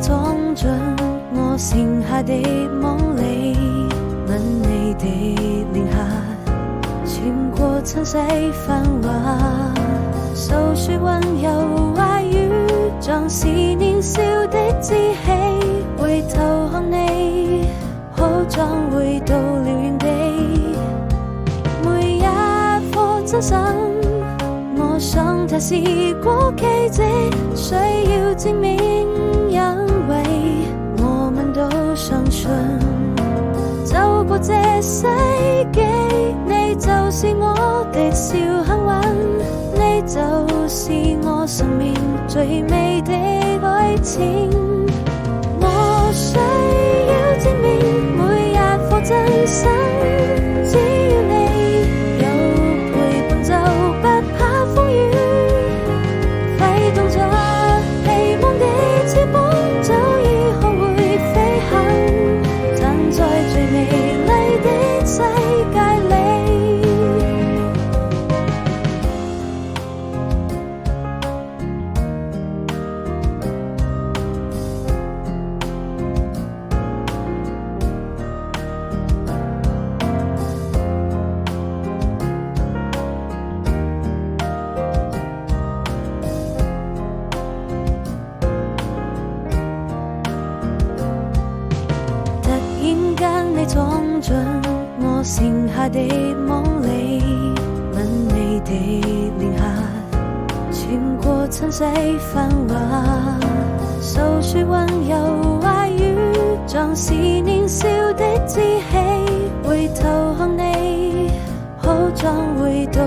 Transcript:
闖進我剩下的夢裡，吻你的臉頰，穿過塵世繁華，訴說溫柔話語，像是年少的志氣。回頭看你，好像回到了原地，每一顆真心，我想它是過奇蹟，需要證明，因為我們都相信，走過這世紀，你就是我的小幸運，你就是我生命最美的愛情。我需要證明每一顆真心，只要你有陪伴就不怕風雨，揮動着希望的翅膀，早已學會飛行，站在最美麗的世界裡。你闖進我剩下的夢裡，吻你的臉頰，穿過塵世繁華，訴說溫柔話語，像是年少的志氣。回頭看你，好像回到